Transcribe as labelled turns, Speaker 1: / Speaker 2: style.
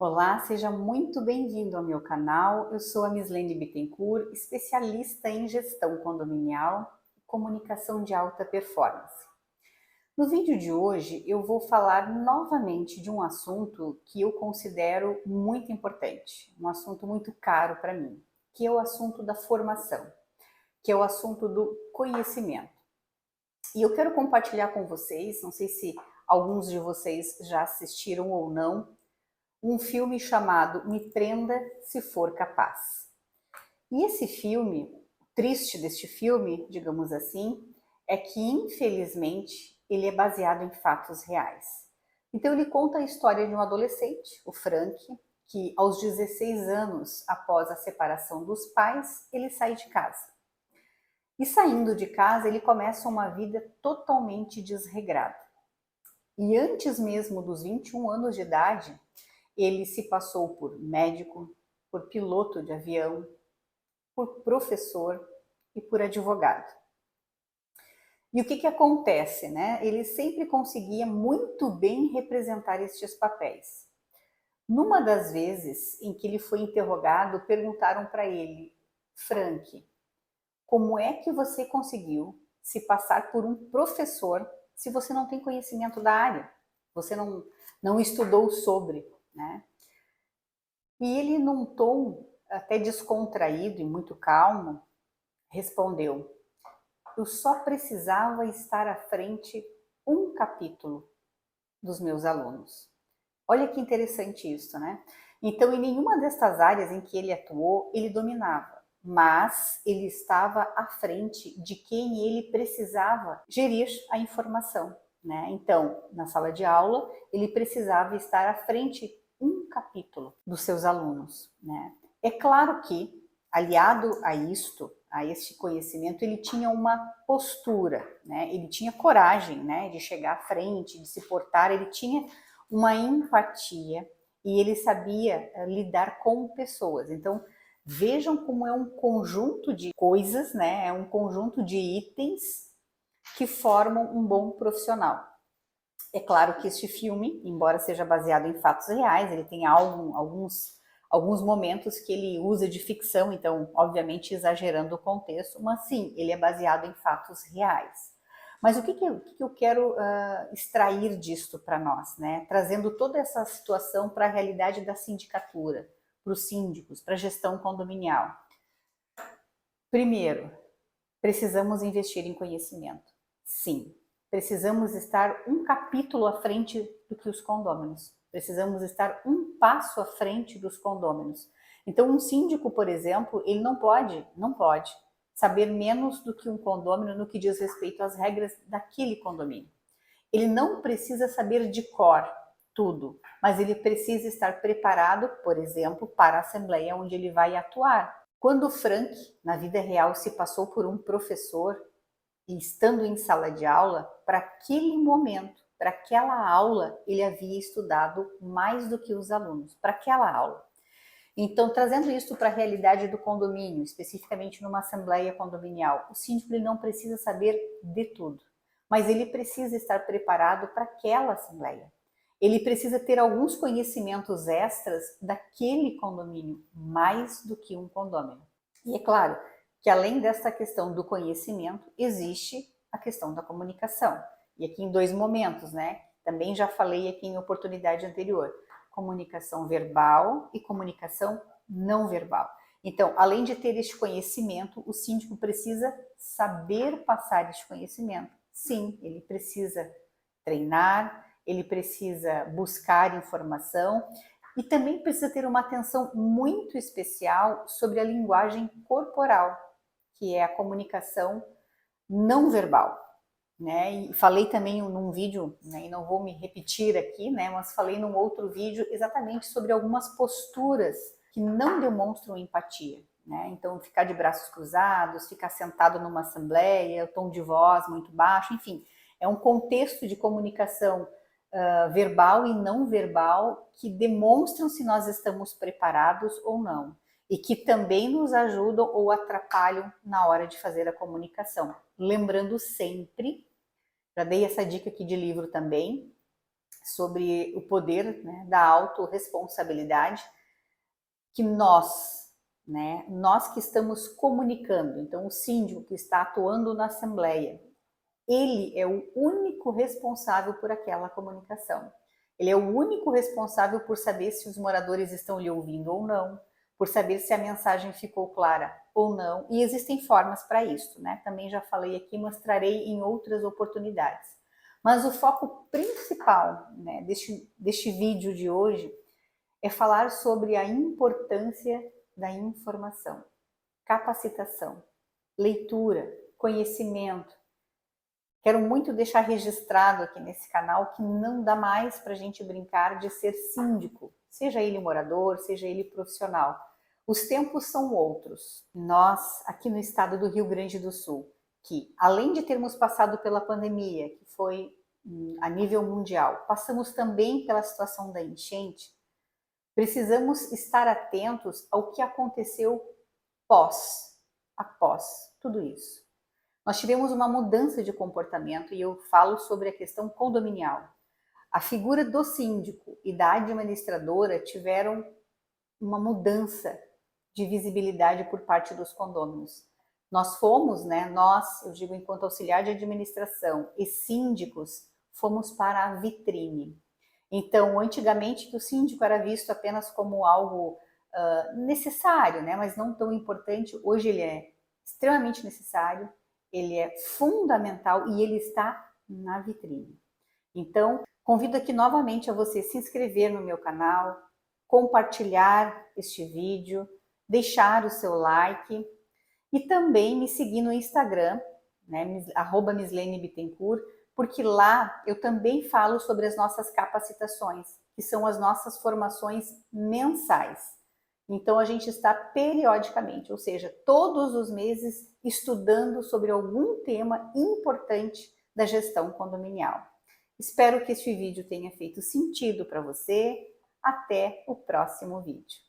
Speaker 1: Olá, seja muito bem-vindo ao meu canal. Eu sou a Mislene Bittencourt, especialista em gestão condominial e comunicação de alta performance. No vídeo de hoje, eu vou falar novamente de um assunto que eu considero muito importante, um assunto muito caro para mim, que é o assunto da formação, que é o assunto do conhecimento. E eu quero compartilhar com vocês, não sei se alguns de vocês já assistiram ou não, um filme chamado Me Prenda Se For Capaz. E esse filme, o triste deste filme, digamos assim, é que infelizmente ele é baseado em fatos reais. Então ele conta a história de um adolescente, o Frank, que aos 16 anos após a separação dos pais, ele sai de casa. E saindo de casa, ele começa uma vida totalmente desregrada. E antes mesmo dos 21 anos de idade, ele se passou por médico, por piloto de avião, por professor e por advogado. E o que acontece, né? Ele sempre conseguia muito bem representar estes papéis. Numa das vezes em que ele foi interrogado, perguntaram para ele: Frank, como é que você conseguiu se passar por um professor se você não tem conhecimento da área? Você não estudou sobre, né? E ele, num tom até descontraído e muito calmo, respondeu: eu só precisava estar à frente um capítulo dos meus alunos. Olha que interessante isso, né? Então, em nenhuma destas áreas em que ele atuou, ele dominava, mas ele estava à frente de quem ele precisava gerir a informação, né? Então, na sala de aula, ele precisava estar à frente um capítulo dos seus alunos, né? É claro que, aliado a isto, a este conhecimento, ele tinha uma postura, né? Ele tinha coragem, né, de chegar à frente, de se portar, ele tinha uma empatia e ele sabia lidar com pessoas. Então, vejam como é um conjunto de coisas, né? É um conjunto de itens que formam um bom profissional. É claro que este filme, embora seja baseado em fatos reais, ele tem alguns momentos que ele usa de ficção, então, obviamente, exagerando o contexto, mas sim, ele é baseado em fatos reais. Mas o que eu quero extrair disto para nós, né? Trazendo toda essa situação para a realidade da sindicatura, para os síndicos, para a gestão condominial. Primeiro, precisamos investir em conhecimento. Sim, precisamos estar um capítulo à frente do que os condôminos. Precisamos estar um passo à frente dos condôminos. Então, um síndico, por exemplo, ele não pode saber menos do que um condômino no que diz respeito às regras daquele condomínio. Ele não precisa saber de cor tudo, mas ele precisa estar preparado, por exemplo, para a assembleia onde ele vai atuar. Quando o Frank, na vida real, se passou por um professor e estando em sala de aula, para aquele momento, para aquela aula, ele havia estudado mais do que os alunos, para aquela aula. Então, trazendo isso para a realidade do condomínio, especificamente numa assembleia condominial, o síndico ele não precisa saber de tudo, mas ele precisa estar preparado para aquela assembleia. Ele precisa ter alguns conhecimentos extras daquele condomínio, mais do que um condomínio. E é claro que além dessa questão do conhecimento, existe a questão da comunicação. E aqui em dois momentos, né? Também já falei aqui em oportunidade anterior. Comunicação verbal e comunicação não verbal. Então, além de ter este conhecimento, o síndico precisa saber passar este conhecimento. Sim, ele precisa treinar, ele precisa buscar informação e também precisa ter uma atenção muito especial sobre a linguagem corporal, que é a comunicação não verbal. Né? E falei também num vídeo, né, e não vou me repetir aqui, né, mas falei num outro vídeo exatamente sobre algumas posturas que não demonstram empatia. Né? Então, ficar de braços cruzados, ficar sentado numa assembleia, o tom de voz muito baixo, enfim, é um contexto de comunicação verbal e não verbal que demonstram se nós estamos preparados ou não e que também nos ajudam ou atrapalham na hora de fazer a comunicação. Lembrando sempre, já dei essa dica aqui de livro também, sobre o poder, né, da autorresponsabilidade que nós, né, nós que estamos comunicando, então o síndico que está atuando na assembleia, ele é o único responsável por aquela comunicação. Ele é o único responsável por saber se os moradores estão lhe ouvindo ou não, por saber se a mensagem ficou clara ou não, e existem formas para isso, né? Também já falei aqui, mostrarei em outras oportunidades. Mas o foco principal, né, deste vídeo de hoje é falar sobre a importância da informação, capacitação, leitura, conhecimento. Quero muito deixar registrado aqui nesse canal que não dá mais para a gente brincar de ser síndico, seja ele morador, seja ele profissional. Os tempos são outros. Nós, aqui no estado do Rio Grande do Sul, que além de termos passado pela pandemia, que foi a nível mundial, passamos também pela situação da enchente, precisamos estar atentos ao que aconteceu após tudo isso. Nós tivemos uma mudança de comportamento e eu falo sobre a questão condominial. A figura do síndico e da administradora tiveram uma mudança de visibilidade por parte dos condôminos. Nós fomos, né, nós, eu digo enquanto auxiliar de administração e síndicos, fomos para a vitrine. Então, antigamente, que o síndico era visto apenas como algo necessário, né, mas não tão importante, hoje ele é extremamente necessário, ele é fundamental e ele está na vitrine. Então, convido aqui novamente a você se inscrever no meu canal, compartilhar este vídeo, deixar o seu like e também me seguir no Instagram, né, @MislaneBittencourt, porque lá eu também falo sobre as nossas capacitações, que são as nossas formações mensais. Então a gente está periodicamente, ou seja, todos os meses estudando sobre algum tema importante da gestão condominial. Espero que este vídeo tenha feito sentido para você. Até o próximo vídeo.